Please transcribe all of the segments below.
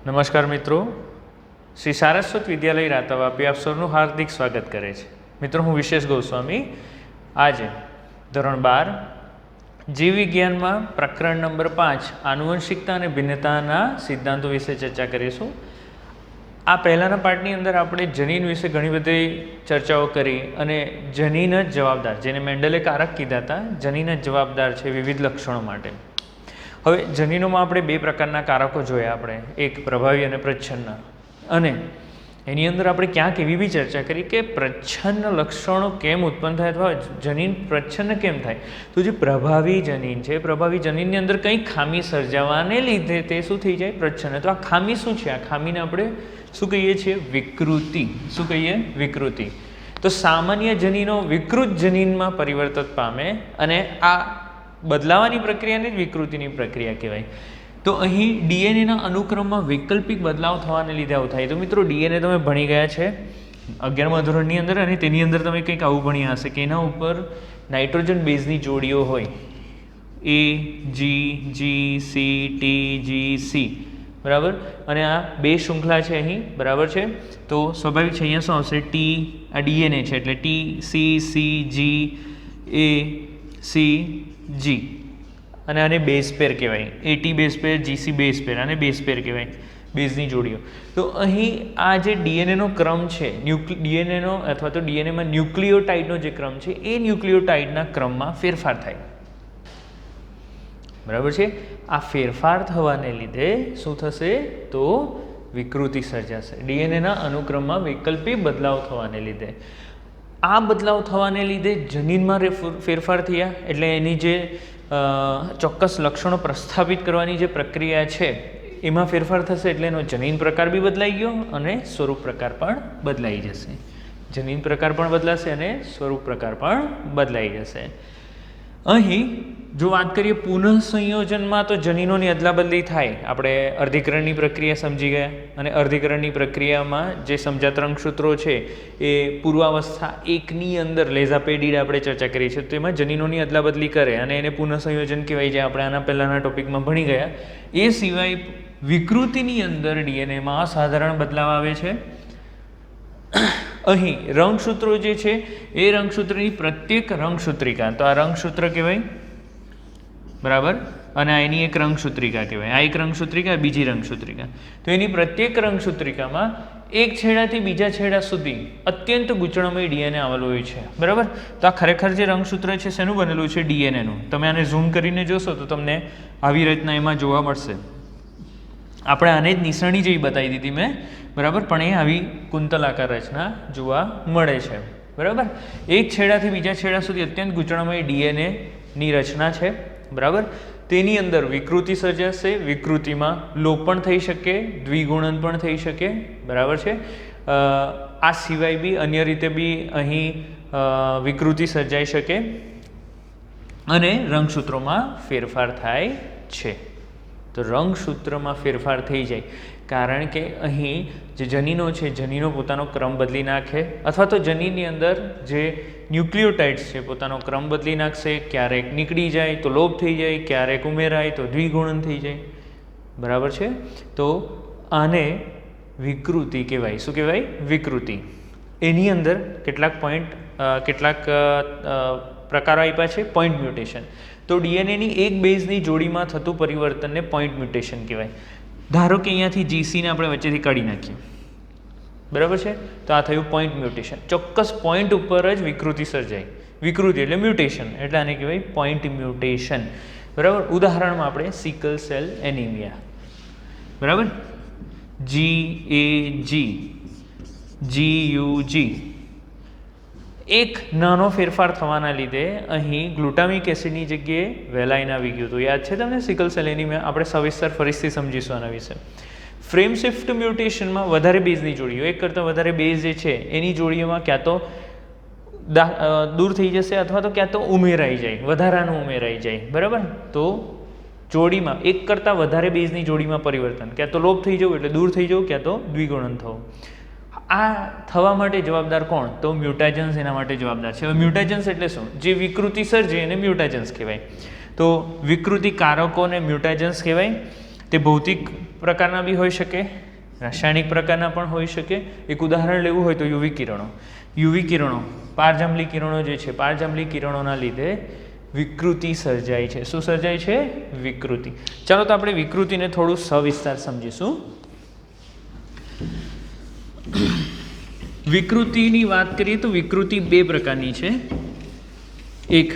નમસ્કાર મિત્રો, શ્રી સારસ્વત વિદ્યાલય રાતાવાપી આપ સૌનું હાર્દિક સ્વાગત કરે છે. મિત્રો, હું વિશેષ ગોસ્વામી આજે ધોરણ 12 જીવ વિજ્ઞાનમાં પ્રકરણ નંબર 5 આનુવંશિકતા અને ભિન્નતાના સિદ્ધાંતો વિશે ચર્ચા કરીશું. આ પહેલાંના પાઠની અંદર આપણે જનીન વિશે ઘણી બધી ચર્ચાઓ કરી અને જનીન જ જવાબદાર, જેને મેન્ડલે કારક કીધા હતા, જનીન જ જવાબદાર છે વિવિધ લક્ષણો માટે. હવે જનીનોમાં આપણે બે પ્રકારના કારકો જોયા આપણે, એક પ્રભાવી અને પ્રચ્છન્ન. અને એની અંદર આપણે ક્યાંક એવી બી ચર્ચા કરી કે પ્રચ્છન્ન લક્ષણો કેમ ઉત્પન્ન થાય અથવા જનીન પ્રચ્છન્ન કેમ થાય. તો જે પ્રભાવી જનીન છે, પ્રભાવી જનીનની અંદર કંઈ ખામી સર્જાવાને લીધે તે શું થઈ જાય? પ્રચ્છન્ન. તો આ ખામી શું છે? આ ખામીને આપણે શું કહીએ છીએ? વિકૃતિ. શું કહીએ? વિકૃતિ. તો સામાન્ય જનીનો વિકૃત જનીનમાં પરિવર્તન પામે અને આ બદલાવાની પ્રક્રિયાને જ વિકૃતિની પ્રક્રિયા કહેવાય. તો અહીં ડીએનએના અનુક્રમમાં વૈકલ્પિક બદલાવ થવાને લીધે આવું થાય. તો મિત્રો, ડીએનએ તમે ભણી ગયા છે 11મા ધોરણની અંદર, અને તેની અંદર તમે કંઈક આવું ભણ્યા હશે કે એના ઉપર નાઇટ્રોજન બેઝની જોડીઓ હોય, A, G, G, C, T, G, C, બરાબર. અને આ બે શૃંખલા છે અહીં, બરાબર છે. તો સ્વાભાવિક છે, અહીંયા શું આવશે? T, આ ડીએનએ છે એટલે T, C, C, G, A, C, G, અને આને બેઝ પેર કહેવાય. AT base pair, GC base પેર, આને બેઝ પેર કહેવાય, બેઝની જોડીઓ. તો અહીં આ જે ડીએનએનો ક્રમ છે, ડીએનએનો અથવા તો ડીએનએમાં ન્યુક્લિયોટાઇડનો જે ક્રમ છે, એ ન્યુક્લિયોટાઇડના ક્રમમાં ફેરફાર થાય, બરાબર છે. આ ફેરફાર થવાને લીધે શું થશે? તો વિકૃતિ સર્જાશે. ડીએનએના અનુક્રમમાં વૈકલ્પિક બદલાવ થવાને લીધે, આ બદલાવ થવાને લીધે જનીનમાં ફેરફાર થયા, એટલે એની જે ચોક્કસ લક્ષણો પ્રસ્થાપિત કરવાની જે પ્રક્રિયા છે એમાં ફેરફાર થશે, એટલે એનો જનીન પ્રકાર બી બદલાઈ ગયો અને સ્વરૂપ પ્રકાર પણ બદલાઈ જશે. જનીન પ્રકાર પણ બદલાશે અને સ્વરૂપ પ્રકાર પણ બદલાઈ જશે. અહીં જો વાત કરીએ પુનઃસંયોજનમાં, તો જનીનોની અદલાબદલી થાય. આપણે અર્ધીકરણની પ્રક્રિયા સમજી ગયા, અને અર્ધીકરણની પ્રક્રિયામાં જે સમજાત રંગસૂત્રો છે એ પૂર્વાવસ્થા એકની અંદર લેઝાપેડિડ આપણે ચર્ચા કરી છે, તો એમાં જનીનોની અદલાબદલી કરે અને એને પુનઃસંયોજન કહેવાય, જે આપણે આના પહેલાંના ટોપિકમાં ભણી ગયા. એ સિવાય વિકૃતિની અંદર ડીએનએમાં અસાધારણ બદલાવ આવે છે. અહીં રંગસૂત્રો જે છે એ રંગસૂત્રની પ્રત્યેક રંગસૂત્રિકા, તો આ રંગસૂત્ર કહેવાય, બરાબર, અને આ એની એક રંગસૂત્રિકા કહેવાય. આ એક રંગસૂત્રિકા, બીજી રંગસૂત્રિકા. તો એની પ્રત્યેક રંગસૂત્રિકામાં એક છેડાથી બીજા છેડા સુધી અત્યંત ગૂંચળમય ડીએનએ આવેલું હોય છે, બરાબર. તો આ ખરેખર જે રંગસૂત્ર છે શેનું બનેલું છે? ડીએનએનું. તમે આને ઝૂમ કરીને જોશો તો તમને આવી રચના એમાં જોવા મળશે. આપણે આને જ નિશાની જેવી બતાવી દીધી મેં, બરાબર, પણ એ આવી કુંતલાકાર રચના જોવા મળે છે, બરાબર. એક છેડાથી બીજા છેડા સુધી અત્યંત ગૂંચળમય ડીએનએની રચના છે, બરાબર. તેની અંદર વિકૃતિ સર્જાશે. વિકૃતિમાં લોપ પણ થઈ શકે, દ્વિગુણન પણ થઈ શકે, બરાબર છે. આ સિવાય બી અન્ય રીતે બી અહીં વિકૃતિ સર્જાઈ શકે અને રંગસૂત્રોમાં ફેરફાર થાય છે. તો રંગસૂત્રમાં ફેરફાર થઈ જાય કારણ કે અહીં જે જનીનો છે, જનીનો પોતાનો ક્રમ બદલી નાખે, અથવા તો જનીનની અંદર જે ન્યુક્લિયોટાઇડ્સ છે પોતાનો ક્રમ બદલી નાખશે. ક્યારેક નીકળી જાય તો લોપ થઈ જાય, ક્યારેક ઉમેરાય તો દ્વિગુણન થઈ જાય, બરાબર છે. તો આને વિકૃતિ કહેવાય. શું કહેવાય? વિકૃતિ. એની અંદર કેટલાક પ્રકારો આપ્યા છે. Point mutation. તો ડીએનએની એક બેઝની જોડીમાં થતું પરિવર્તનને પોઈન્ટ મ્યુટેશન કહેવાય. ધારો કે અહીંયાથી જીસીને આપણે વચ્ચેથી કાઢી નાખીએ, બરાબર છે, તો આ થયું પોઈન્ટ મ્યુટેશન. ચોક્કસ પોઈન્ટ ઉપર જ વિકૃતિ સર્જાય. વિકૃતિ એટલે મ્યુટેશન, એટલે આને કહેવાય પોઈન્ટ મ્યુટેશન, બરાબર. ઉદાહરણમાં આપણે સિકલ સેલ એનિમિયા, બરાબર, GAG, GUG, એક નાનો ફેરફાર થવાના લીધે અહીં ગ્લુટામિક એસિડની જગ્યાએ વેલાઇન આવી ગયું હતું. યાદ છે તમને? સિકલ સેલ એનિમિયા આપણે સવિસ્તર ફરીથી સમજીશું આના વિશે. ફ્રેમ શિફ્ટ મ્યુટેશનમાં વધારે બેઝની જોડીઓ, એક કરતાં વધારે બેઝ જે છે એની જોડીઓમાં ક્યાં તો દૂર થઈ જશે અથવા તો ક્યાં તો ઉમેરાઈ જાય, વધારાનું ઉમેરાઈ જાય, બરાબર. તો જોડીમાં એક કરતાં વધારે બેઝની જોડીમાં પરિવર્તન, ક્યાં તો લોપ થઈ જવું એટલે દૂર થઈ જવું, ક્યાં તો દ્વિગુણન થવું. આ થવા માટે જવાબદાર કોણ? તો મ્યુટાજન્સ એના માટે જવાબદાર છે. હવે મ્યુટાજન્સ એટલે શું? જે વિકૃતિ સર્જે એને મ્યુટાજન્સ કહેવાય. તો વિકૃતિ કારકોને મ્યુટાજન્સ કહેવાય. તે ભૌતિક પ્રકારના બી હોઈ શકે, રાસાયણિક પ્રકારના પણ હોઈ શકે. એક ઉદાહરણ લેવું હોય તો યુવી કિરણો. યુવી કિરણો, પારજાંબલી કિરણો જે છે, પારજાંબલી કિરણોના લીધે વિકૃતિ સર્જાય છે. શું સર્જાય છે? વિકૃતિ. ચાલો તો આપણે વિકૃતિને થોડું સવિસ્તાર સમજીશું. વિકૃતિની વાત કરીએ તો વિકૃતિ બે પ્રકારની છે. એક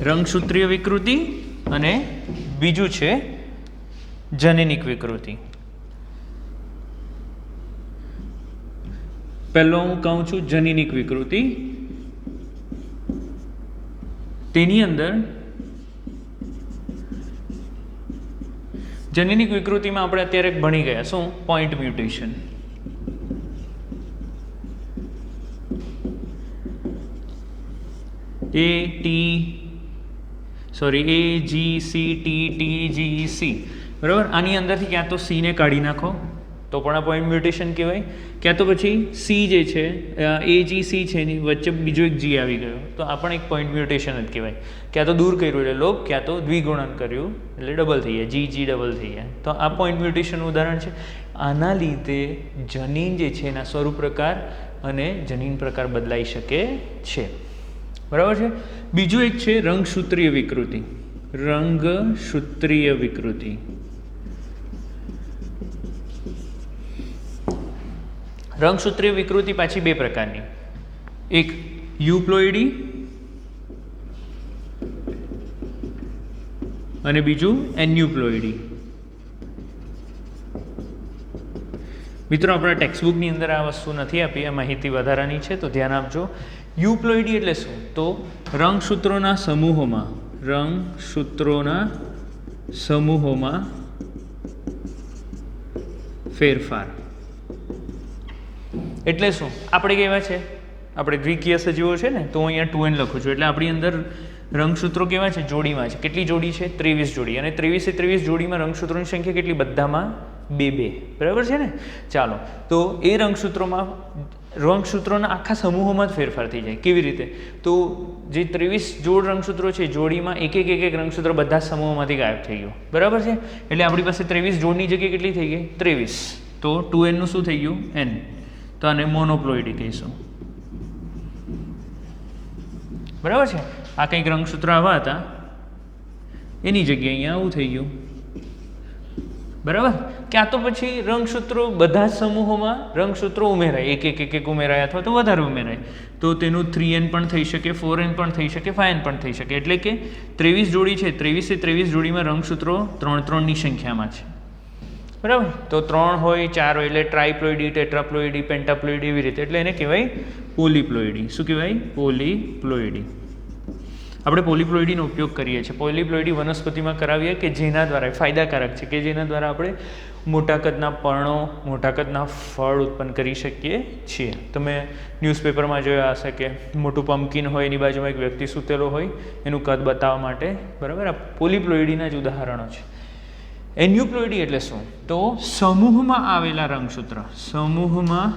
રંગસૂત્રીય વિકૃતિ અને બીજું છે જનનિક વિકૃતિ. પહેલો હું કહું છું જનનિક વિકૃતિ. તેની અંદર જનનિક વિકૃતિમાં આપણે અત્યારે ભણી ગયા શું? Point mutation. AGCTTGC બરાબર. આની અંદરથી ક્યાં તો સી ને કાઢી નાખો તો પણ આ પોઈન્ટ મ્યુટેશન કહેવાય, ક્યાં તો પછી સી જે છે AGC છે એની વચ્ચે બીજો એક જી આવી ગયો તો આ પણ એક પોઈન્ટ મ્યુટેશન જ કહેવાય. ક્યાં તો દૂર કર્યું એટલે લોપ, ક્યાં તો દ્વિગુણન કર્યું એટલે ડબલ થઈ જાય, જી ડબલ થઈ જાય. તો આ પોઈન્ટ મ્યુટેશનનું ઉદાહરણ છે. આના લીધે જનીન જે છે એના સ્વરૂપ પ્રકાર અને જનીન પ્રકાર બદલાઈ શકે છે. બરાબર છે. બીજું એક છે રંગસૂત્રીય વિકૃતિ. રંગસૂત્રીય વિકૃતિ. રંગસૂત્રીય વિકૃતિ પાછી બે પ્રકારની. એક યુપ્લોઇડી અને બીજું એન્યુપ્લોઇડી. મિત્રો આપણા ટેક્સ્ટબુકની અંદર આ વસ્તુ નથી આપી, આ માહિતી વધારાની છે તો ધ્યાન આપજો. યુપ્લોઇડી એટલે શું? તો રંગસૂત્રોના સમૂહોમાં ફેરફાર. એટલે શું? આપણે કેવા છે? આપણે દ્વિકીય સજીવો છે ને, તો હું અહીંયા 2n લખું છું એટલે આપણી અંદર રંગસૂત્રો કેવા છે? જોડીમાં છે. કેટલી જોડી છે? 23 જોડી. અને 23 જોડીમાં રંગસૂત્રોની સંખ્યા કેટલી? બધામાં 2. બરાબર છે ને? ચાલો તો એ રંગસૂત્રોના આખા સમૂહોમાં જ ફેરફાર થઈ જાય. કેવી રીતે? તો જે 23 જોડ રંગસૂત્રો છે જોડીમાં એક રંગસૂત્ર બધા સમૂહોમાંથી ગાયબ થઈ ગયું. બરાબર છે? એટલે આપણી પાસે 23 જોડની જગ્યાએ કેટલી થઈ ગઈ? 23. તો 2n નું શું થઈ ગયું? n. તો આને મોનોપ્લોઇડી કહીશું. બરાબર છે? આ કંઈક રંગસૂત્ર આવા હતા એની જગ્યાએ અહીંયા આવું થઈ ગયું. બરાબર? ક્યાં તો પછી રંગસૂત્રો બધા જ સમૂહોમાં રંગસૂત્રો ઉમેરાય, એક ઉમેરાય અથવા તો વધારે ઉમેરાય તો તેનું 3n પણ થઈ શકે, 4n પણ થઈ શકે, 5n પણ થઈ શકે. એટલે કે 23 જોડી છે, 23 જોડીમાં રંગસૂત્રો 3ની સંખ્યામાં છે. બરાબર? તો 3 હોય, 4 હોય એટલે ટ્રાઇપ્લોઇડી, ટેટ્રાપ્લોઇડી, પેન્ટાપ્લોઇડી એવી રીતે. એટલે એને કહેવાય પોલીપ્લોઇડી. શું કહેવાય? પોલીપ્લોઇડી. આપણે પોલીપ્લોઇડીનો ઉપયોગ કરીએ છીએ. પોલીપ્લોઇડી વનસ્પતિમાં કરાવીએ કે જેના દ્વારા ફાયદાકારક છે, કે જેના દ્વારા આપણે મોટા કદના પર્ણો, મોટા કદના ફળ ઉત્પન્ન કરી શકીએ છીએ. તમે ન્યૂઝપેપરમાં જોયા હશે કે મોટું પમ્પકિન હોય, એની બાજુમાં એક વ્યક્તિ સૂતેલો હોય એનું કદ બતાવવા માટે. બરાબર? આ પોલીપ્લોઇડીના જ ઉદાહરણો છે. એન્યુપ્લોઇડી એટલે શું? તો સમૂહમાં આવેલા રંગસૂત્ર, સમૂહમાં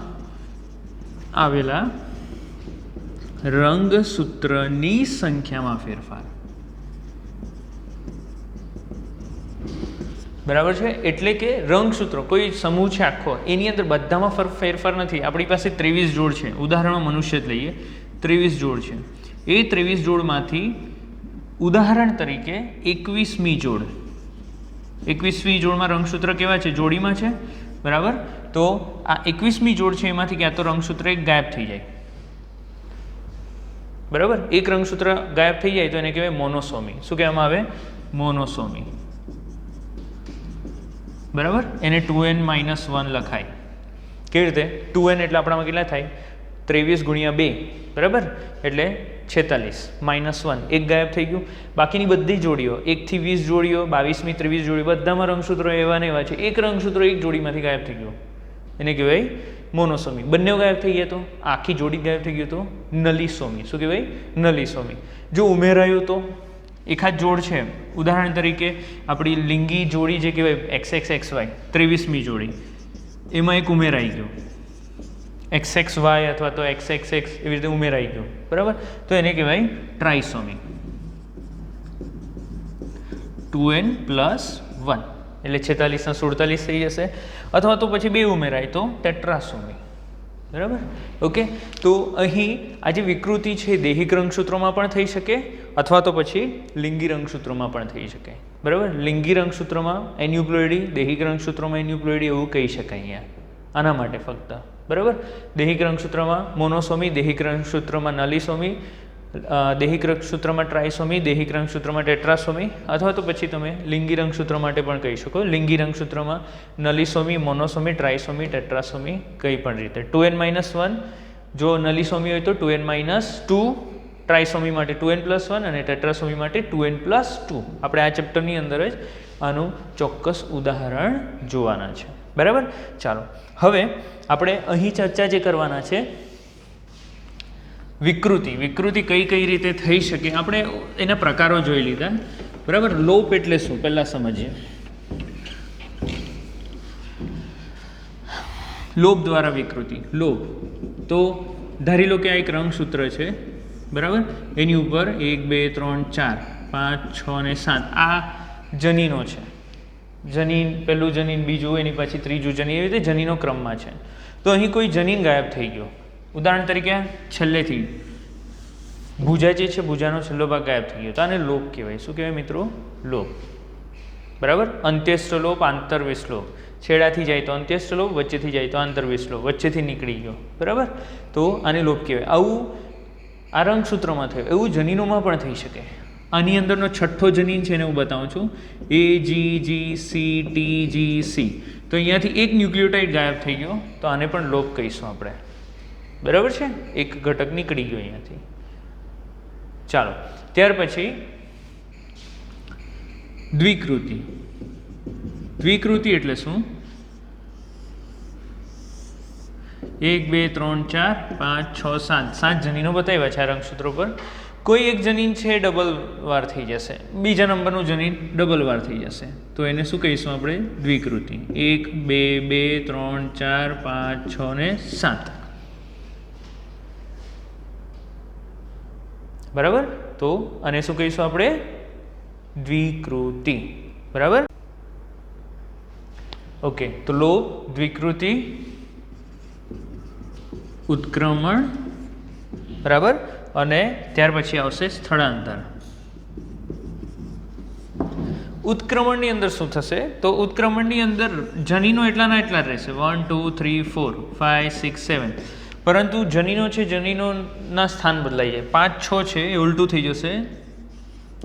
આવેલા રંગસૂત્રની સંખ્યામાં ફેરફાર. બરાબર છે? એટલે કે રંગસૂત્રો કોઈ સમૂહ છે આખો, એની અંદર બધામાં ફેરફાર નથી. આપણી પાસે 23 જોડ છે. ઉદાહરણમાં મનુષ્ય જ લઈએ. 23 જોડ છે. એ 23 જોડમાંથી ઉદાહરણ તરીકે 21મી જોડ, 21મી જોડમાં રંગસૂત્ર કેવા છે? જોડીમાં છે. બરાબર? તો આ 21મી જોડ છે એમાંથી ક્યાં તો રંગસૂત્ર એક ગાયબ થઈ જાય. બરાબર? એક રંગસૂત્ર ગાયબ થઈ જાય તો એને કહેવાય મોનોસોમી. શું કહેવામાં આવે? મોનોસોમી. બરાબર? એને 2n - 1 લખાય. કેવી રીતે? 2n એટલે આપણામાં કેટલા થાય? 23 × 2. બરાબર? એટલે 46 - 1 એક ગાયબ થઈ ગયું. બાકીની બધી જોડીઓ 1 થી 20 જોડીઓ, 22મી 23 જોડીઓ બધામાં રંગસૂત્રો એવા ને એવા છે. એક રંગસૂત્ર એક જોડીમાંથી ગાયબ થઈ ગયું એને કહેવાય મોનોસોમી. બંને ગાયબ થઈ ગયા તો આખી જોડી ગાયબ થઈ ગયું તો નલીસોમી. શું કહેવાય? નલીસોમી. જો ઉમેરાયું તો એકાદ જોડ છે, ઉદાહરણ તરીકે આપણી લિંગી જોડી જે કહેવાય XXXY 23મી જોડી, એમાં એક ઉમેરાઈ ગયો XXY અથવા તો XXX એવી રીતે ઉમેરાઈ ગયો. બરાબર? તો એને કહેવાય ટ્રાઇસોમી. 2n + 1. એટલે 46 ના 47 થઈ જશે, અથવા તો પછી 2 ઉમેરાય તો ટેટ્રાસોમી. બરાબર. ઓકે, તો અહીં આ જે વિકૃતિ છે દૈહિક રંગસૂત્રોમાં પણ થઈ શકે અથવા તો પછી લિંગી રંગસૂત્રોમાં પણ થઈ શકે. બરાબર. લિંગી રંગસૂત્રોમાં એન્યુપ્લોઇડી, દૈહિક રંગસૂત્રોમાં એન્યુપ્લોઇડી એવું કહી શકાય અહીંયા આના માટે ફક્ત. બરાબર. દૈહિક રંગસૂત્રમાં મોનોસોમી, દૈહિક રંગસૂત્રમાં નલિસોમી, દૈહિક રંગસૂત્રમાં ટ્રાયસોમી, દૈહિક રંગસૂત્રમાં ટેટ્રાસોમી, અથવા તો પછી તમે લિંગી રંગસૂત્ર માટે પણ કહી શકો લિંગી રંગસૂત્રમાં નલિસોમી, મોનોસોમી, ટ્રાયસોમી, ટેટ્રાસોમી કંઈ પણ રીતે. 2n-1 જો નલિસોમી હોય તો 2n-2, ટ્રાયસોમી માટે 2n+1 અને ટેટ્રાસોમી માટે 2n+2. આપણે આ ચેપ્ટરની અંદર જ આનું ચોક્કસ ઉદાહરણ જોવાના છે. બરાબર. ચાલો હવે આપણે અહીં ચર્ચા જે કરવાના છે વિકૃતિ કઈ કઈ રીતે થઈ શકે આપણે એના પ્રકારો જોઈ લીધા. બરાબર. લોપ એટલે શું પહેલાં સમજીએ. લોપ દ્વારા વિકૃતિ. લોપ તો ધારી લો કે આ એક રંગસૂત્ર છે. બરાબર. એની ઉપર 1 2 3 4 5 6 અને 7 આ જનીનો છે. જનીન, પહેલું જનીન, બીજું, એની પછી ત્રીજું જનીન, એવી રીતે જનીનો ક્રમમાં છે. તો અહીં કોઈ જનીન ગાયબ થઈ ગયો. ઉદાહરણ તરીકે છેલ્લેથી ભુજા જે છે ભુજાનો છેલ્લો ભાગ ગાયબ થઈ ગયો તો આને લોપ કહેવાય. શું કહેવાય મિત્રો? લોપ. બરાબર. અંત્યસ્થ લોપ, આંતરવિશ્લોપ. છેડાથી જાય તો અંત્યસ્થ લોપ, વચ્ચેથી જાય તો આંતરવિશ્લોપ, વચ્ચેથી નીકળી ગયો. બરાબર. તો આને લોપ કહેવાય. આવું આ રંગસૂત્રમાં થયું એવું જનીનોમાં પણ થઈ શકે. આની અંદરનો છઠ્ઠો જનીન છે એને હું બતાવું છું. AGGCTGC. તો અહીંયાથી એક ન્યુક્લિયોટાઇડ ગાયબ થઈ ગયો તો આને પણ લોપ કહીશું આપણે. બરાબર છે. એક ઘટક નીકળી ગયો અહીંયાથી. ચાલો ત્યાર પછી દ્વિકૃતિ. દ્વિકૃતિ એટલે શું? 1 2 3 4 5 6 7 7 જનીનો બતાવ્યા છે આ રંગસૂત્રો પર. કોઈ એક જનીન છે ડબલ વાર થઈ જશે, બીજા નંબરનું જનીન ડબલ વાર થઈ જશે તો એને શું કહીશું આપણે? દ્વિકૃતિ. 1 2 2 3 4 5 6 ને 7. બરાબર. તો આને શું કહીશું આપણે? દ્વિકૃતિ. બરાબર. ઓકે, તો લોપ, દ્વિકૃતિ, ઉત્ક્રમણ. બરાબર. અને ત્યાર પછી આવશે સ્થળાંતર. ઉત્ક્રમણની અંદર શું થશે? તો ઉત્ક્રમણની અંદર જનીનો એટલાના એટલા જ રહેશે 1 2 3 4 5 6 7. પરંતુ જનીનો છે જનીનોના સ્થાન બદલાઈ જાય. 5 6 છે એ ઉલટું થઈ જશે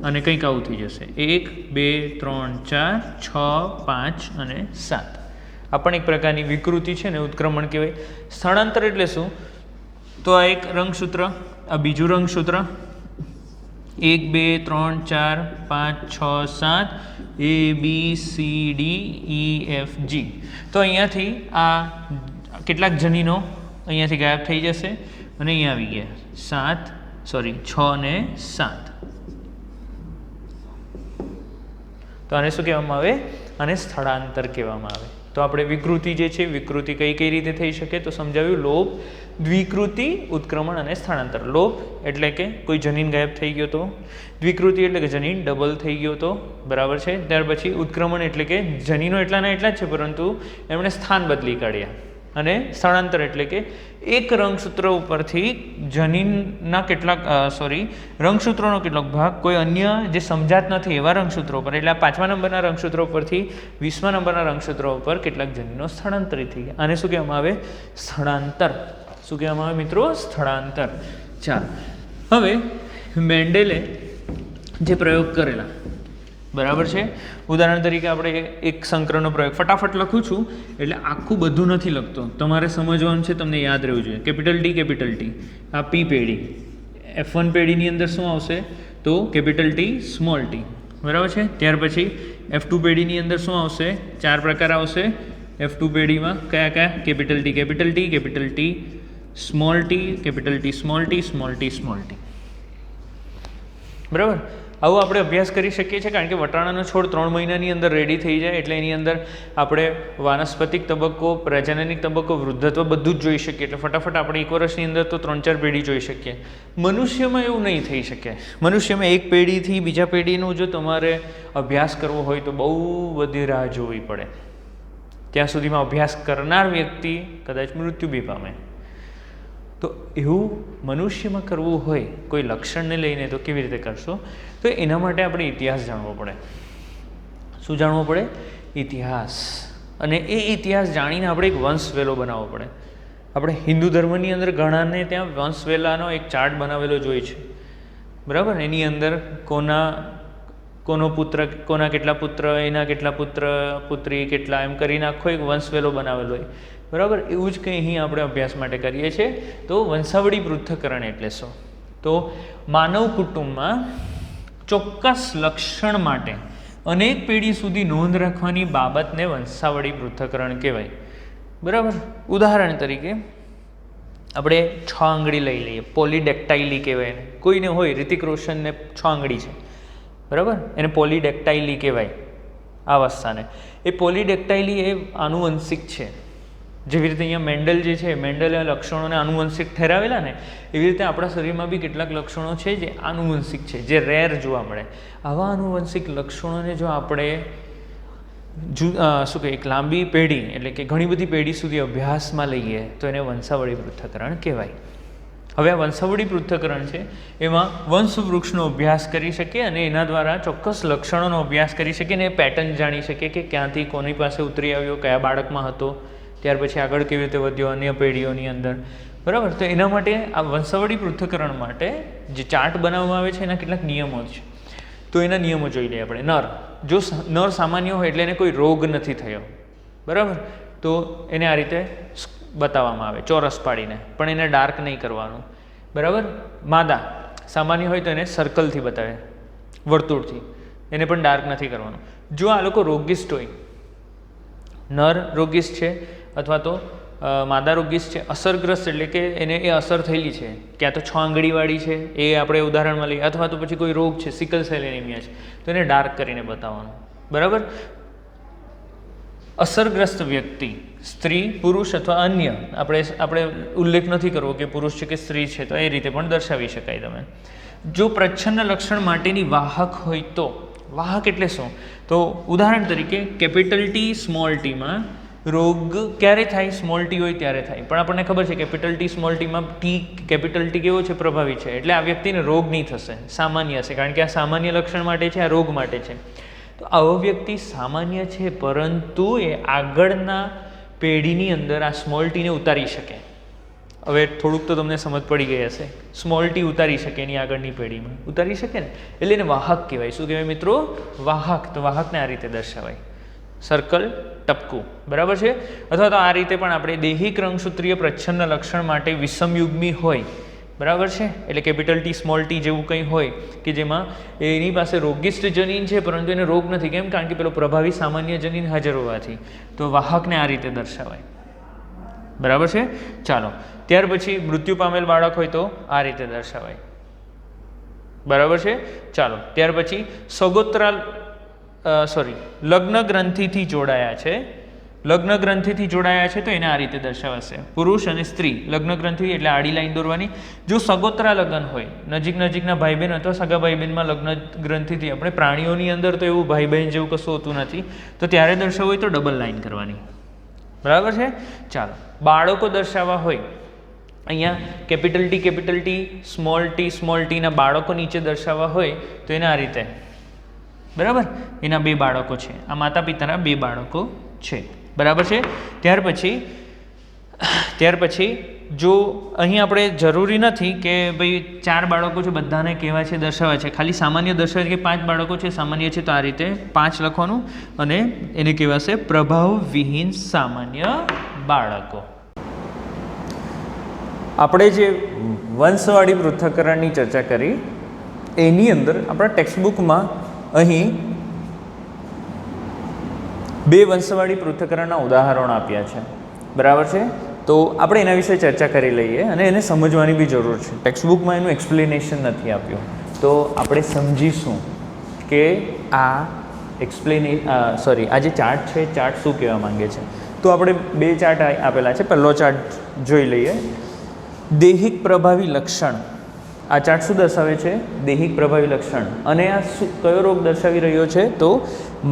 અને કંઈક આવું થઈ જશે. 1 2 3 4 6 5 અને 7. આ પણ એક પ્રકારની વિકૃતિ છે ને ઉત્ક્રમણ કહેવાય. સ્થળાંતર એટલે શું? તો આ એક રંગસૂત્ર, આ બીજું રંગસૂત્ર, 1 2 3 4 5 6 7 ABCDEFG. તો અહીંયાથી આ કેટલાક જનીનો અહીંયાથી ગાયબ થઈ જશે અને અહીંયા આવી ગયા 6 ને 7. તો આને શું કહેવામાં આવે? આને સ્થળાંતર કહેવામાં આવે. તો આપણે વિકૃતિ જે છે વિકૃતિ કઈ કઈ રીતે થઈ શકે તો સમજાવ્યું. લોપ, દ્વિકૃતિ, ઉત્ક્રમણ અને સ્થળાંતર. લોપ એટલે કે કોઈ જનીન ગાયબ થઈ ગયો તો, દ્વિકૃતિ એટલે કે જનીન ડબલ થઈ ગયો તો. બરાબર છે. ત્યાર પછી ઉત્ક્રમણ એટલે કે જનીનો એટલાના એટલા જ છે પરંતુ એમણે સ્થાન બદલી કાઢ્યા. અને સ્થળાંતર એટલે કે એક રંગસૂત્ર ઉપરથી જનીનના કેટલાક રંગસૂત્રોનો કેટલાક ભાગ કોઈ અન્ય જે સમજાત નથી એવા રંગસૂત્રો પર, એટલે આ 5મા નંબરના રંગસૂત્રો પરથી 20મા નંબરના રંગસૂત્રો ઉપર કેટલાક જનીનો સ્થળાંતરિત થઈ ગયા. આને શું કહેવામાં આવે? સ્થળાંતર. શું કહેવામાં આવે મિત્રો? સ્થળાંતર. ચાલો હવે મેન્ડેલે જે પ્રયોગ કરેલા, બરાબર છે. ઉદાહરણ તરીકે આપણે એક સંકરણનો પ્રયોગ ફટાફટ લખું છું એટલે આખું બધું નથી લખતો, તમારે સમજવાનું છે, તમને યાદ રહેવું જોઈએ. કેપિટલ ટી આ પી પેઢી, F1 પેઢીની અંદર શું આવશે? તો કેપિટલ ટી સ્મોલ ટી. બરાબર છે. ત્યાર પછી F2 પેઢીની અંદર શું આવશે? 4 પ્રકાર આવશે. F2 પેઢીમાં કયા કયા? Capital T small T, capital T small T, small T. બરાબર. આવો આપણે અભ્યાસ કરી શકીએ છીએ, કારણ કે વટાણાનો છોડ 3 મહિનાની અંદર રેડી થઈ જાય એટલે એની અંદર આપણે વાનસ્પતિક તબક્કો, પ્રજનનિક તબક્કો, વૃદ્ધત્વ બધું જ જોઈ શકીએ. એટલે ફટાફટ આપણે 1 વર્ષની અંદર તો 3-4 પેઢી જોઈ શકીએ. મનુષ્યમાં એવું નહીં થઈ શકે. મનુષ્યમાં એક પેઢીથી બીજા પેઢીનો જો તમારે અભ્યાસ કરવો હોય તો બહુ બધી રાહ જોવી પડે. ત્યાં સુધીમાં અભ્યાસ કરનાર વ્યક્તિ કદાચ મૃત્યુ બી પામે. તો એવું મનુષ્યમાં કરવું હોય કોઈ લક્ષણને લઈને તો કેવી રીતે કરશો? તો એના માટે આપણે ઇતિહાસ જાણવો પડે. શું જાણવો પડે? ઇતિહાસ. અને એ ઇતિહાસ જાણીને આપણે એક વંશવેલો બનાવવો પડે. આપણે હિન્દુ ધર્મની અંદર ઘણાને ત્યાં વંશવેલાનો એક ચાર્ટ બનાવેલો જોઈએ છે, બરાબર? એની અંદર કોનો પુત્ર, કોના કેટલા પુત્ર, એના કેટલા પુત્ર પુત્રી કેટલા, એમ કરીને આખો એક વંશવેલો બનાવેલો હોય, બરાબર? એવું જ કંઈ અહીં આપણે અભ્યાસ માટે કરીએ છીએ. તો વંશાવળી પૃથ્થકરણ એટલે શું? તો માનવ કુટુંબમાં ચોક્કસ લક્ષણ માટે અનેક પેઢી સુધી નોંધ રાખવાની બાબતને વંશાવળી પૃથ્થકરણ કહેવાય, બરાબર? ઉદાહરણ તરીકે આપણે 6 આંગળી લઈ લઈએ, પોલીડેક્ટાઇલી કહેવાય. કોઈને હોય, રિતિક રોશનને 6 આંગળી છે, બરાબર? એને પોલીડેક્ટાઇલી કહેવાય આ અવસ્થાને. એ પોલીડેક્ટાઇલી એ આનુવંશિક છે. જેવી રીતે અહીંયા મેન્ડલ જે છે, મેન્ડલે લક્ષણોને આનુવંશિક ઠેરાવેલા ને, એવી રીતે આપણા શરીરમાં બી કેટલાક લક્ષણો છે જે આનુવંશિક છે, જે રેર જોવા મળે. આવા આનુવંશિક લક્ષણોને જો આપણે શું કહીએ, એક લાંબી પેઢી એટલે કે ઘણી બધી પેઢી સુધી અભ્યાસમાં લઈએ તો એને વંશાવળી પૃથ્થકરણ કહેવાય. હવે આ વંશાવળી પૃથ્થકરણ છે એમાં વંશવૃક્ષનો અભ્યાસ કરી શકીએ અને એના દ્વારા ચોક્કસ લક્ષણોનો અભ્યાસ કરી શકીએ અને એ પેટર્ન જાણી શકીએ કે ક્યાંથી કોની પાસે ઉતરી આવ્યો, કયા બાળકમાં હતો, ત્યાર પછી આગળ કેવી રીતે વધ્યો અન્ય પેઢીઓની અંદર, બરાબર? તો એના માટે આ વંશાવળી પૃથ્થકરણ માટે જે ચાર્ટ બનાવવામાં આવે છે એના કેટલાક નિયમો છે. તો એના નિયમો જોઈ લઈએ આપણે. જો નર સામાન્ય હોય એટલે એને કોઈ રોગ નથી થયો, બરાબર? તો એને આ રીતે બતાવવામાં આવે ચોરસ પાડીને, પણ એને ડાર્ક નહીં કરવાનું, બરાબર? માદા સામાન્ય હોય તો એને સર્કલથી બતાવે, વર્તુળથી, એને પણ ડાર્ક નથી કરવાનું. જો આ લોકો રોગિષ્ટ હોય, નર રોગિષ્ટ છે અથવા તો માદા રોગિષ્ટ છે, અસરગ્રસ્ત એટલે કે એને એ અસર થયેલી છે, ક્યાં તો 6 આંગળીવાળી છે એ આપણે ઉદાહરણમાં લઈએ, અથવા તો પછી કોઈ રોગ છે, સિકલ સેલ એનિમિયા છે, તો એને ડાર્ક કરીને બતાવવાનું, બરાબર? અસરગ્રસ્ત વ્યક્તિ, સ્ત્રી, પુરુષ અથવા અન્ય, આપણે ઉલ્લેખ નથી કરવો કે પુરુષ છે કે સ્ત્રી છે, તો એ રીતે પણ દર્શાવી શકાય તમે. જો પ્રચ્છન્ન લક્ષણ માટેની વાહક હોય તો, વાહક એટલે શું? તો ઉદાહરણ તરીકે કેપિટલ ટી સ્મોલ ટીમાં રોગ ક્યારે થાય? સ્મોલ ટી હોય ત્યારે થાય. પણ આપણને ખબર છે કેપિટલ ટી સ્મોલ ટીમાં કેપિટલ ટી કેવો છે? પ્રભાવી છે. એટલે આ વ્યક્તિને રોગ નહીં થશે, સામાન્ય છે, કારણ કે આ સામાન્ય લક્ષણ માટે છે, આ રોગ માટે છે. તો આવો વ્યક્તિ સામાન્ય છે, પરંતુ એ આગળના પેઢીની અંદર આ સ્મોલ ટીને ઉતારી શકે. હવે થોડુંક તો તમને સમજ પડી ગઈ હશે. સ્મોલ ટી ઉતારી શકે એની આગળની પેઢીમાં, ઉતારી શકે ને, એટલે એને વાહક કહેવાય. શું કહેવાય મિત્રો? વાહક. તો વાહકને આ રીતે દર્શાવાય, સર્કલ, ટપકું, બરાબર છે? અથવા તો આ રીતે પણ આપણે દૈહિક રંગસૂત્રીય પ્રચ્છન્ન લક્ષણ માટે વિષમયુગ્મી હોય, બરાબર છે? એટલે કેપિટલ ટી સ્મોલ ટી જેવું કંઈ હોય કે જેમાં એની પાસે રોગિષ્ટ જનીન છે પરંતુ એને રોગ નથી, કેમ? કારણ કે પેલો પ્રભાવી સામાન્ય જનીન હાજર હોવાથી. તો વાહકને આ રીતે દર્શાવાય, બરાબર છે? ચાલો, ત્યાર પછી મૃત્યુ પામેલ બાળક હોય તો આ રીતે દર્શાવાય, બરાબર છે? ચાલો, ત્યાર પછી લગ્ન ગ્રંથિથી જોડાયા છે, લગ્ન ગ્રંથિથી જોડાયા છે તો એને આ રીતે દર્શાવાશે. પુરુષ અને સ્ત્રી લગ્ન ગ્રંથિ એટલે આડી લાઈન દોરવાની. જો સગોત્રા લગ્ન હોય, નજીકના ભાઈ બહેન અથવા સગા ભાઈ બહેનમાં લગ્ન ગ્રંથિથી, આપણે પ્રાણીઓની અંદર તો એવું ભાઈ બહેન જેવું કશું હોતું નથી, તો ત્યારે દર્શાવવું હોય તો ડબલ લાઈન કરવાની, બરાબર છે? ચાલો, બાળકો દર્શાવવા હોય, અહીંયા કેપિટલ ટી સ્મોલ ટીના બાળકો નીચે દર્શાવવા હોય તો એને આ રીતે, બરાબર? એના 2 બાળકો છે, આ માતા પિતાના 2 બાળકો છે, બરાબર છે? ત્યાર પછી જો અહીં આપણે જરૂરી નથી કે ભાઈ 4 બાળકો છે બધાને કહેવા છે, દર્શાવવા છે, ખાલી સામાન્ય દર્શાવે છે કે 5 બાળકો છે, સામાન્ય છે, તો આ રીતે 5 લખવાનું અને એને કહેવાશે પ્રભાવવિહીન સામાન્ય બાળકો. આપણે જે વંશવાળી પૃથ્થકરણની ચર્ચા કરી એની અંદર આપણા ટેક્સ્ટબુકમાં અહીં 2 વંશવાળી પૃથ્થકરણના ઉદાહરણો આપ્યા છે, બરાબર છે? તો આપણે એના વિશે ચર્ચા કરી લઈએ અને એને સમજવાની બી જરૂર છે. ટેક્સ્ટબુકમાં એનું એક્સપ્લેનેશન નથી આપ્યું, તો આપણે સમજીશું કે આ આ જે ચાર્ટ છે ચાર્ટ શું કહેવા માંગે છે. તો આપણે બે ચાર્ટ આપેલા છે. પહેલો ચાર્ટ જોઈ લઈએ. દૈહિક પ્રભાવી લક્ષણ. આ ચાર્ટ શું દર્શાવે છે? દૈહિક પ્રભાવી લક્ષણ. અને આ કયો રોગ દર્શાવી રહ્યો છે? તો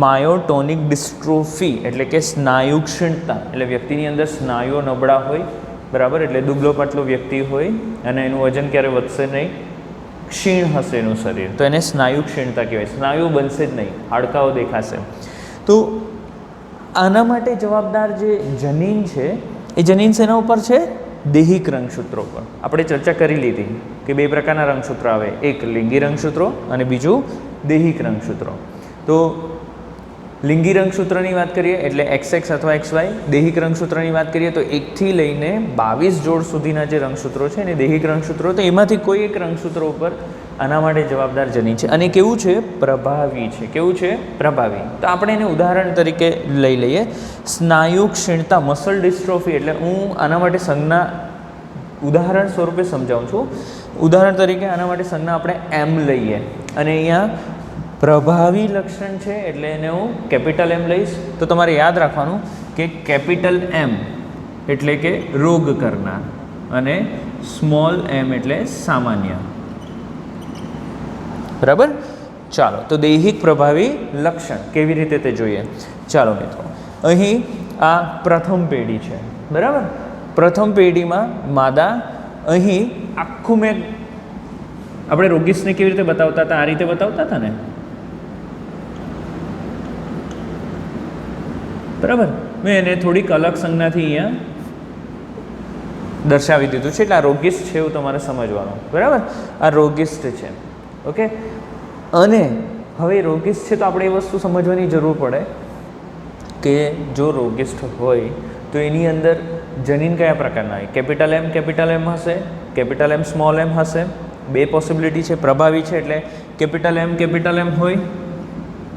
માયોટોનિક ડિસ્ટ્રોફી, એટલે કે સ્નાયુ ક્ષીણતા. એટલે વ્યક્તિની અંદર સ્નાયુઓ નબળા હોય, બરાબર, એટલે દુબળો પાટલો વ્યક્તિ હોય અને એનું વજન ક્યારે વધશે નહીં, ક્ષીણ હશે એનું શરીર, તો એને સ્નાયુ ક્ષીણતા કહેવાય. સ્નાયુ બનશે જ નહીં, હાડકાઓ દેખાશે. તો આના માટે જવાબદાર જે જનીન છે એ જનીન શેના ઉપર છે? દૈહિક રંગસૂત્રો પર. આપણે ચર્ચા કરી લીધી કે બે પ્રકારના રંગસૂત્રો આવે, એક લિંગી રંગસૂત્રો અને બીજું દૈહિક રંગસૂત્રો. તો લિંગી રંગસૂત્રની વાત કરીએ એટલે XX અથવા XY. દૈહિક રંગસૂત્રની વાત કરીએ તો 1 થી લઈને 22 જોડ સુધીના જે રંગસૂત્રો છે ને દૈહિક રંગસૂત્રો, તો એમાંથી કોઈ એક રંગસૂત્રો ઉપર આના માટે જવાબદાર જનીન છે. અને કેવું છે? પ્રભાવી છે. કેવું છે? પ્રભાવી. તો આપણે એને ઉદાહરણ તરીકે લઈ લઈએ. સ્નાયુ ક્ષીણતા, મસલ ડિસ્ટ્રોફી. એટલે હું આના માટે સંજ્ઞા ઉદાહરણ સ્વરૂપે સમજાવું છું. ઉદાહરણ તરીકે આના માટે સંજ્ઞા આપણે M લઈએ અને અહીંયા પ્રભાવી લક્ષણ છે એટલે એને હું કેપિટલ M લઈશ. તો તમારે યાદ રાખવાનું કે કેપિટલ M એટલે કે રોગ કરનાર અને સ્મોલ m એટલે સામાન્ય. બરાબર. ચાલો, તો દૈહિક પ્રભાવી લક્ષણ કેવી રીતે તે જોઈએ. ચાલો મિત્રો, અહીં આ પ્રથમ પેઢી છે, બરાબર. પ્રથમ પેઢીમાં માદા, અહીં આખું મેં આપણે રોગીસને કેવી રીતે બતાવતા હતા? આ રીતે બતાવતા હતા ને, બરાબર. મેં એને થોડીક અલગ સંજ્ઞાથી અહીંયા દર્શાવી દીધું છે. એટલે આ રોગિસ્ટ છે એવું તમારે સમજવાનું, બરાબર. આ રોગિસ્ટ છે, ઓકે. અને હવે રોગિસ્ટ છે તો આપણે એ વસ્તુ સમજવાની જરૂર પડે કે જો રોગિસ્ટ હોય તો એની અંદર જનીન કયા પ્રકારના હોય? કેપિટલ M હશે, કેપિટલ M સ્મોલ m હશે. બે પોસિબિલિટી છે. પ્રભાવી છે એટલે કેપિટલ M હોય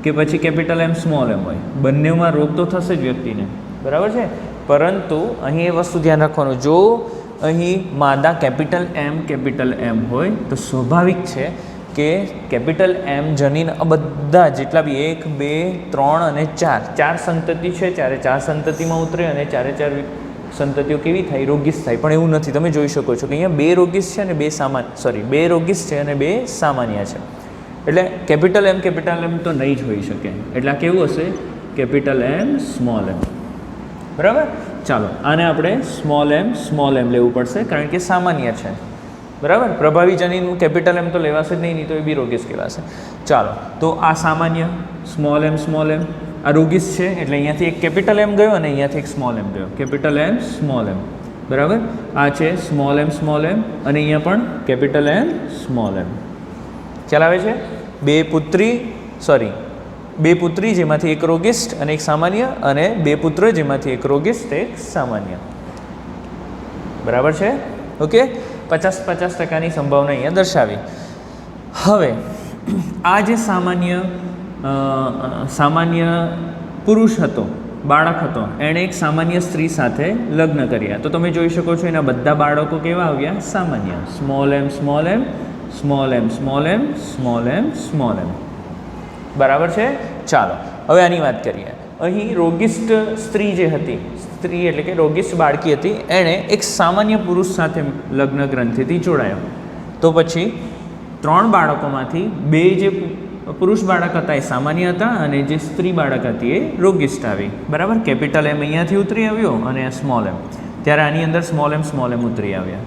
કે પછી કેપિટલ M સ્મોલ m હોય. બંનેમાં રોગ તો થશે જ વ્યક્તિને, બરાબર છે. પરંતુ અહીં એ વસ્તુ ધ્યાન રાખવાનું, જો અહીં માદા કેપિટલ M હોય તો સ્વાભાવિક છે કે કેપિટલ M જનીન બધા જેટલા બી 1, 2, 3 અને 4 સંતતિ છે, ચારે 4 સંતતિમાં ઉતરે અને ચારે 4 સંતતિઓ કેવી થાય? રોગિસ થાય. પણ એવું નથી. તમે જોઈ શકો છો કે અહીંયા 2 રોગિસ છે અને 2 રોગિસ છે અને 2 સામાન્ય છે. એટલે કેપિટલ M તો નહીં જ હોઈ શકે. એટલે આ કેવું હશે? Capital M small m. બરાબર. ચાલો, આને આપણે સ્મોલ m લેવું પડશે કારણ કે સામાન્ય છે, બરાબર. પ્રભાવી જનીન કેપિટલ M તો લેવાશે જ નહીં તો એ બી રોગિસ કહેવાશે. ચાલો, તો આ સામાન્ય સ્મોલ m, આ રોગિસ છે એટલે અહીંયાથી એક કેપિટલ M ગયો અને અહીંયાથી એક સ્મોલ m ગયો. કેપિટલ M સ્મોલ m, બરાબર. આ છે સ્મોલ m અને અહીંયા પણ કેપિટલ M સ્મોલ m. ખ્યાલ આવે છે? બે પુત્રી જેમાંથી એક રોગિસ્ટ અને એક સામાન્ય, અને 2 પુત્ર જેમાંથી એક રોગિસ્ટ એક સામાન્ય. બરાબર છે, ઓકે. 50% સંભાવના અહીંયા દર્શાવી. હવે આ જે સામાન્ય પુરુષ હતો, બાળક હતો, એણે એક સામાન્ય સ્ત્રી સાથે લગ્ન કર્યા. તો તમે જોઈ શકો છો એના બધા બાળકો કેવા આવ્યા? સામાન્ય. Small m. બરાબર છે. ચાલો, હવે આની વાત કરીએ. અહીં રોગિસ્ટ સ્ત્રી જે હતી, સ્ત્રી એટલે કે રોગિસ્ટ બાળકી હતી, એણે એક સામાન્ય પુરુષ સાથે લગ્ન ગ્રંથિથી જોડાયો. તો પછી 3 બાળકોમાંથી 2 જે પુરુષ બાળક હતા એ સામાન્ય હતા અને જે સ્ત્રી બાળક હતી એ રોગિસ્ટ આવી, બરાબર. કેપિટલ M અહીંયાથી ઉતરી આવ્યો અને સ્મોલ m, ત્યારે આની અંદર સ્મોલ m ઉતરી આવ્યા,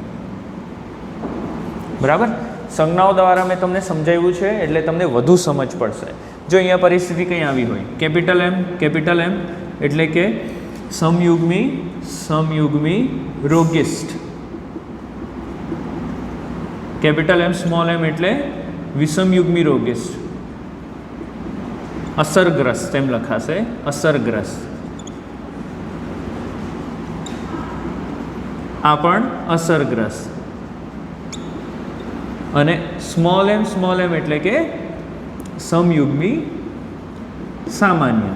બરાબર. સંજ્ઞાઓ દ્વારા મેં તમને સમજાવ્યું છે એટલે તમને વધુ સમજ પડશે. જો અહીંયા પરિસ્થિતિ કંઈ આવી હોય, કેપિટલ M એટલે કે સમયુગ્મી રોગિસ્ટ, કેપિટલ M સ્મોલ m એટલે વિષમયુગ્મી રોગિસ્ટ, અસરગ્રસ્ત એમ લખાશે, અસરગ્રસ્ત. આ પણ અસરગ્રસ્ત. અને સ્મોલ m એટલે કે સમયુગ્મી સામાન્ય.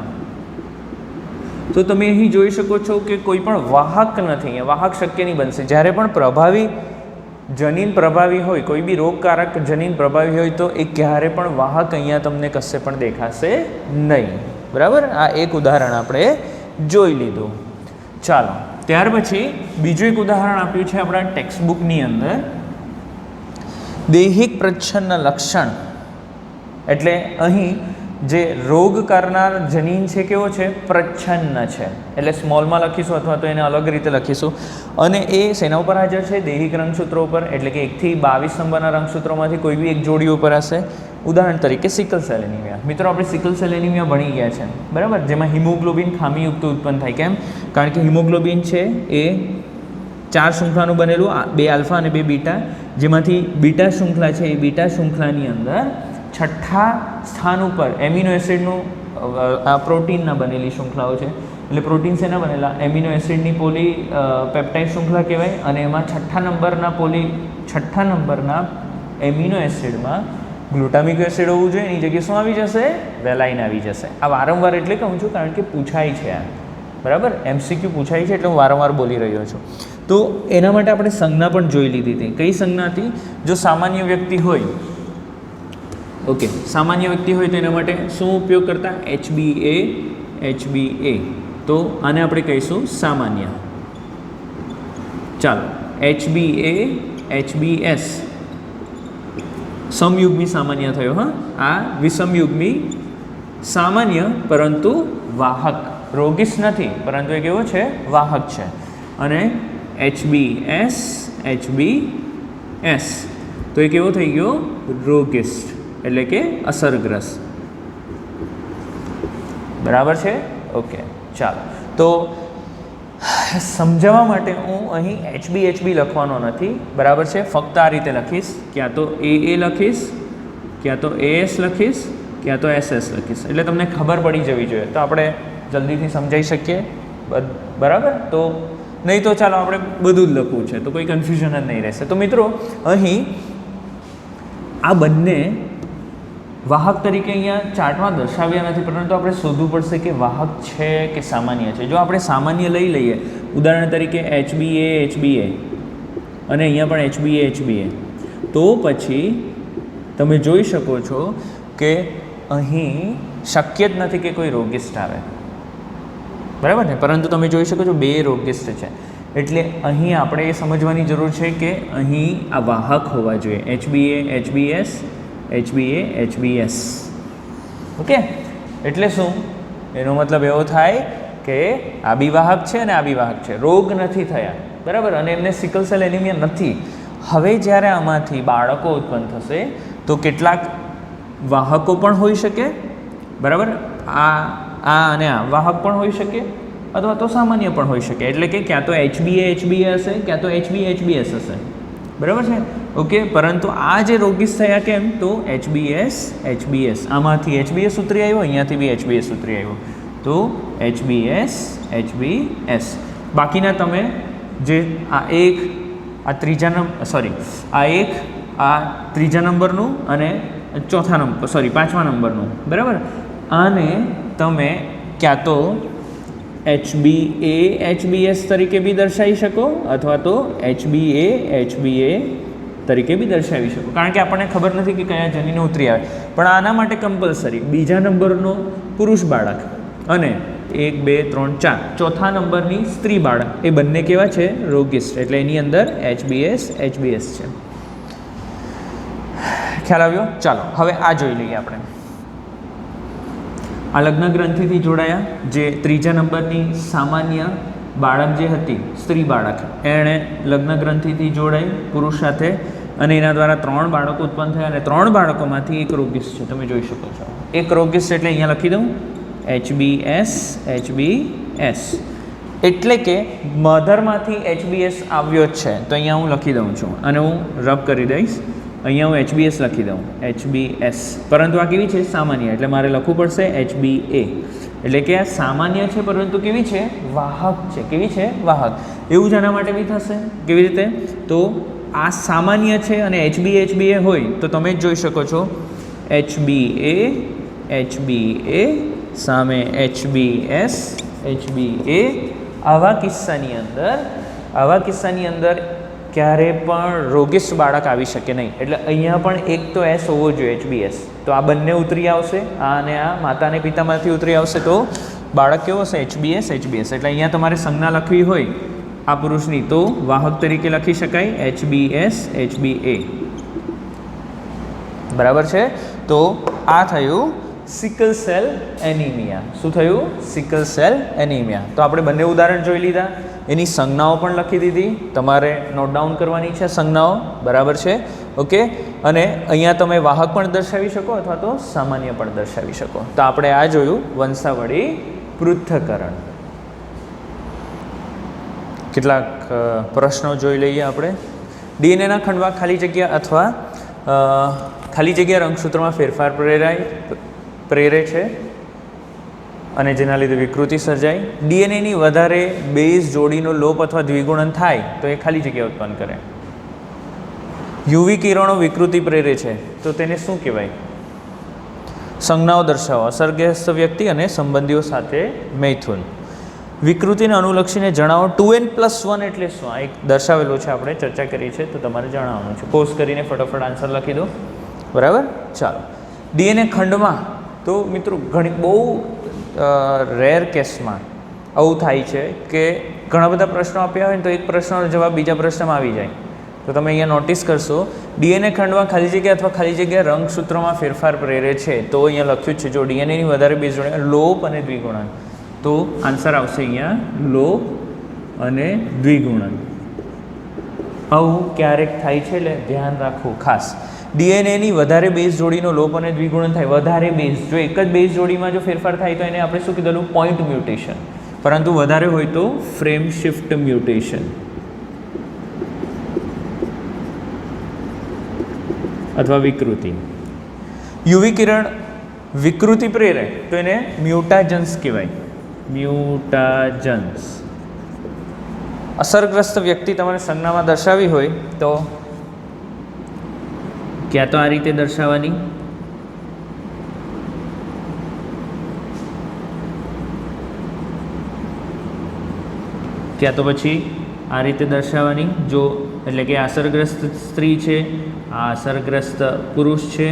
તો તમે અહીં જોઈ શકો છો કે કોઈ પણ વાહક નથી, અહીંયા વાહક શક્ય નહીં બનશે. જ્યારે પણ પ્રભાવી જનીન પ્રભાવી હોય, કોઈ બી રોગકારક જનીન પ્રભાવી હોય તો એ ક્યારે પણ વાહક અહીંયા તમને કશે પણ દેખાશે નહીં. બરાબર, આ એક ઉદાહરણ આપણે જોઈ લીધું. ચાલો, ત્યાર પછી બીજું એક ઉદાહરણ આપ્યું છે આપણા ટેક્સ્ટ બુકની અંદર. દૈહિક પ્રચ્છન્ન લક્ષણ એટલે અહીં જે રોગ કરનાર જનીન છે કેવો છે? પ્રચ્છન્ન છે. એટલે સ્મોલમાં લખીશું અથવા તો એને અલગ રીતે લખીશું. અને એ શેના ઉપર હાજર છે? દૈહિક રંગસૂત્રો ઉપર. એટલે કે 1 થી 22 નંબરના રંગસૂત્રોમાંથી કોઈ બી એક જોડી ઉપર હશે. ઉદાહરણ તરીકે સિકલ સેલ એનિમિયા. મિત્રો, આપણે સિકલ સેલ એનિમિયા ભણી ગયા છે, બરાબર, જેમાં હિમોગ્લોબિન ખામીયુક્ત ઉત્પન્ન થાય. કેમ? કારણ કે હિમોગ્લોબિન છે એ 4 શૃંખલાનું બનેલું, 2 આલ્ફા અને 2 બીટા, જેમાંથી બીટા શૃંખલા છે એ બીટા શૃંખલાની અંદર 6થા સ્થાન ઉપર એમિનો એસિડનું આ પ્રોટીનના બનેલી શૃંખલાઓ છે. એટલે પ્રોટીન શેના બનેલા? એમિનો એસિડની પોલી પેપ્ટાઇડ શૃંખલા કહેવાય. અને એમાં 6થા નંબરના એમિનો એસિડમાં ગ્લુટામિક એસિડ હોવું જોઈએ. એની જગ્યાએ શું આવી જશે? વેલાઇન આવી જશે. આ વારંવાર એટલે કહું છું કારણ કે પૂછાય છે આ, બરાબર, MCQ પૂછાય છે એટલે હું વારંવાર બોલી રહ્યો છું. તો એના માટે આપણે સંજ્ઞા પણ જોઈ લીધી હતી. કઈ સંજ્ઞા હતી? જો સામાન્ય વ્યક્તિ હોય, ઓકે, સામાન્ય વ્યક્તિ હોય તો એના માટે શું ઉપયોગ કરતા? HbA. તો આને આપણે કહીશું સામાન્ય. ચાલો, HbA HbS સમયુગ્મી સામાન્ય થયો. હા, આ વિષમયુગ્મી સામાન્ય પરંતુ વાહક, રોગીશ નથી પરંતુ એ કેવો છે? વાહક છે. અને HbS HbS તો એ કેવો થઈ ગયો? રોગિસ્ટ, એટલે કે અસરગ્રસ્ત. બરાબર છે? ઓકે, ચાલો. તો સમજાવવા માટે હું અહીં HB લખવાનો નથી, બરાબર છે, ફક્ત આ રીતે લખીશ. ક્યાં તો AA લખીશ, ક્યાં તો AS લખીશ, ક્યાં તો SS લખીશ. એટલે તમને ખબર પડી જવી જોઈએ, તો આપણે જલ્દીથી સમજાઈ શકીએ, બરાબર. તો નહીં તો ચાલો આપણે બધું જ લખવું છે તો કોઈ કન્ફ્યુઝન જ નહીં રહેશે. તો મિત્રો, અહીં આ બંને વાહક તરીકે અહીંયા ચાર્ટમાં દર્શાવ્યા નથી, પરંતુ આપણે શોધવું પડશે કે વાહક છે કે સામાન્ય છે. જો આપણે સામાન્ય લઈ લઈએ, ઉદાહરણ તરીકે HbA અને અહીંયા પણ HbA, તો પછી તમે જોઈ શકો છો કે અહીં શક્ય જ નથી કે કોઈ રોગિસ્ટ આવે, બરાબર ને. પરંતુ તમે જોઈ શકો છો 2 રોગિસ્ટ છે. એટલે અહીં આપણે એ સમજવાની જરૂર છે કે અહીં આ વાહક હોવા જોઈએ. HbA HbS, HbA HbS. Okay, એટલે શું? એનો મતલબ એવો થાય કે આ બી વાહક છે અને આ બી વાહક છે, રોગ નથી થયા, બરાબર, અને એમને સિકલ સેલ એનિમિયા નથી. હવે જ્યારે આમાંથી બાળકો ઉત્પન્ન થશે તો કેટલાક વાહકો પણ હોઈ શકે, બરાબર, આ અને આ વાહક પણ હોઈ શકે અથવા તો સામાન્ય પણ હોઈ શકે. એટલે કે ક્યાં તો HbA HbA હશે, ક્યાં તો HbA HbS હશે, બરાબર છે. ઓકે, પરંતુ આ જે રોગીસ થયા કેમ? તો HbS HbS, આમાંથી HbS ઉતરી આવ્યો, અહીંયાથી બી HbS ઉતરી આવ્યો, તો HbS HbS. બાકીના તમે જે આ ત્રીજા નંબરનું અને પાંચમા નંબરનું, બરાબર, આને તમે ક્યાં તો HbA HbS તરીકે બી દર્શાવી શકો અથવા તો HbA HbA તરીકે બી દર્શાવી શકો. કારણ કે આપણને ખબર નથી કે કયા જનીનો ઉતરી આવે. પણ આના માટે કમ્પલસરી બીજા નંબરનો પુરુષ બાળક અને 1 2 3 4 ચોથા નંબરની સ્ત્રી બાળક, એ બંને કેવા છે? રોગિસ્ટ. એટલે એની અંદર HbS HbS છે. ખ્યાલ આવ્યો? ચાલો, હવે આ જોઈ લઈએ આપણે. આ લગ્ન ગ્રંથિથી જોડાયા, જે ત્રીજા નંબરની સામાન્ય બાળક જે હતી, સ્ત્રી બાળક, એણે લગ્ન ગ્રંથિથી જોડાઈ પુરુષ સાથે અને એના દ્વારા 3 બાળકો ઉત્પન્ન થયા અને 3 બાળકોમાંથી એક રોગિસ્ટ છે. તમે જોઈ શકો છો એક રોગિસ્ટ, એટલે અહીંયા લખી દઉં HbS HbS. એટલે કે મધરમાંથી HbS આવ્યો જ છે, તો અહીંયા હું લખી દઉં છું અને હું રબ કરી દઈશ. અહીંયા હું HbS લખી દઉં, HbS, પરંતુ આ કેવી છે? સામાન્ય. એટલે મારે લખવું પડશે HbA. એટલે કે આ સામાન્ય છે પરંતુ કેવી છે? વાહક છે. કેવી છે? વાહક. એવું જ આના માટે બી થશે. કેવી રીતે? તો આ સામાન્ય છે અને HbA HbA હોય તો તમે જ જોઈ શકો છો HbA HbA સામે HbS HbA. આવા કિસ્સાની અંદર ક્યારે પણ રોગિષ્ટ બાળક આવી શકે નહીં. એટલે અહીંયા પણ એક તો એસ હોવો જોઈએ, HBS. તો આ બંને ઉતરી આવશે, આ અને આ માતા અને પિતામાંથી ઉતરી આવશે, તો બાળક કેવો હશે? HBS. એટલે અહીંયા તમારે સંજ્ઞા લખવી હોય આ પુરુષની તો વાહક તરીકે લખી શકાય HBS HBA. બરાબર છે. તો આ થયું સિકલ સેલ એનિમિયા. શું થયું? Sickle cell anaemia. તો આપણે બંને ઉદાહરણ જોઈ લીધા, એની સંજ્ઞાઓ પણ લખી દીધી, તમારે નોટ ડાઉન કરવાની છે સંજ્ઞાઓ. બરાબર છે. ઓકે. અને અહીંયા તમે વાહક પણ દર્શાવી શકો અથવા તો સામાન્ય પણ દર્શાવી શકો. તો આપણે આ જોયું વંશાવળી પૃથ્થકરણ. કેટલાક પ્રશ્નો જોઈ લઈએ આપણે. ડીએનએના ખંડમાં ખાલી જગ્યા અથવા ખાલી જગ્યા રંગસૂત્રમાં ફેરફાર પ્રેરે છે અને જેના લીધે વિકૃતિ સર્જાય. ડીએનએની વધારે બેઝ જોડીનો લોપ અથવા દ્વિગુણન થાય તો એ ખાલી જગ્યા ઉત્પન્ન કરે. યુવી કિરણો વિકૃતિ પ્રેરે છે તો તેને શું કહેવાય? સંજ્ઞાઓ દર્શાવો. અસરગ્રસ્ત વ્યક્તિ અને સંબંધીઓ સાથે મૈથુન. વિકૃતિને અનુલક્ષીને જણાવો. 2n+1 એટલે શું? આ એક દર્શાવેલું છે, આપણે ચર્ચા કરી છે, તો તમારે જણાવવાનું છે. પોઝ કરીને ફટાફટ આન્સર લખી દો. બરાબર. ચાલો. ડીએનએ ખંડમાં તો મિત્રો ઘણી બહુ રેર કેસમાં આવું થાય છે કે ઘણા બધા પ્રશ્નો આપ્યા હોય ને તો એક પ્રશ્નનો જવાબ બીજા પ્રશ્નમાં આવી જાય. તો તમે અહીંયા નોટિસ કરશો, ડીએનએ ખંડમાં ખાલી જગ્યા અથવા ખાલી જગ્યા રંગસૂત્રમાં ફેરફાર પ્રેરે છે. તો અહીંયા લખ્યું છે જો ડીએનએની વધારે બેઝ જોડે લોપ અને દ્વિગુણન, તો આન્સર આવશે અહીંયા લોપ અને દ્વિગુણન. આવું ક્યારેક થાય છે એટલે ધ્યાન રાખવું ખાસ. ડીએનએની વધારે બેઝ જોડીનો લોપ અને દ્વિગુણન થાય. વધારે બેઝ, જો એક જ બેઝ જોડીમાં જો ફેરફાર થાય તો એને આપણે શું કીધેલું? Point mutation. પરંતુ વધારે હોય તો ફ્રેમ શિફ્ટ મ્યુટેશન અથવા વિકૃતિ. યુવી કિરણ વિકૃતિ પ્રેરે તો એને મ્યુટાજન્સ કહેવાય. મ્યુટાજન્સ. અસરગ્રસ્ત વ્યક્તિ તમારે સંજ્ઞામાં દર્શાવી હોય તો ક્યાં તો આ રીતે દર્શાવવાની, ક્યાં તો પછી આ રીતે દર્શાવવાની. જો એટલે કે અસરગ્રસ્ત સ્ત્રી છે, આ અસરગ્રસ્ત પુરુષ છે,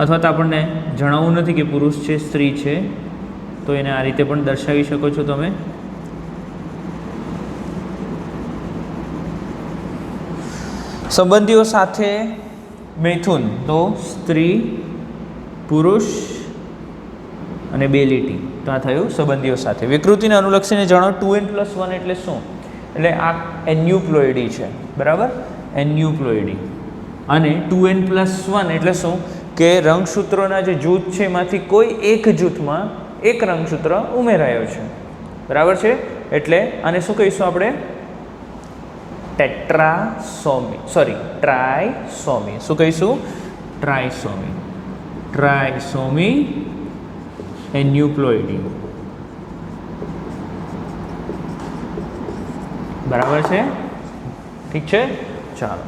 અથવા તો આપણને જણાવવું નથી કે પુરુષ છે સ્ત્રી છે, તો એને આ રીતે પણ દર્શાવી શકો છો તમે. સંબંધીઓ સાથે મૈથુન તો સ્ત્રી, પુરુષ અને બે લીટી. તો આ થયું સંબંધીઓ સાથે. વિકૃતિને અનુલક્ષીને જણાવો. 2n+1 એટલે શું? એટલે આ એન્યુપ્લોઇડી છે. બરાબર. એન્યુપ્લોઇડી. અને 2n+1 એટલે શું? કે રંગસૂત્રોના જે જૂથ છે એમાંથી કોઈ એક જૂથમાં એક રંગસૂત્ર ઉમેરાયો છે. બરાબર છે. એટલે આને શું કહીશું આપણે? ટેટ્રાસોમી, સોરી ટ્રાયસોમી. શું કહીશું? ટ્રાયસોમી. ટ્રાયસોમી એન્યુપ્લોઇડી. બરાબર છે. ઠીક છે. ચાલો,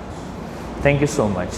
થેન્ક યુ સો મચ.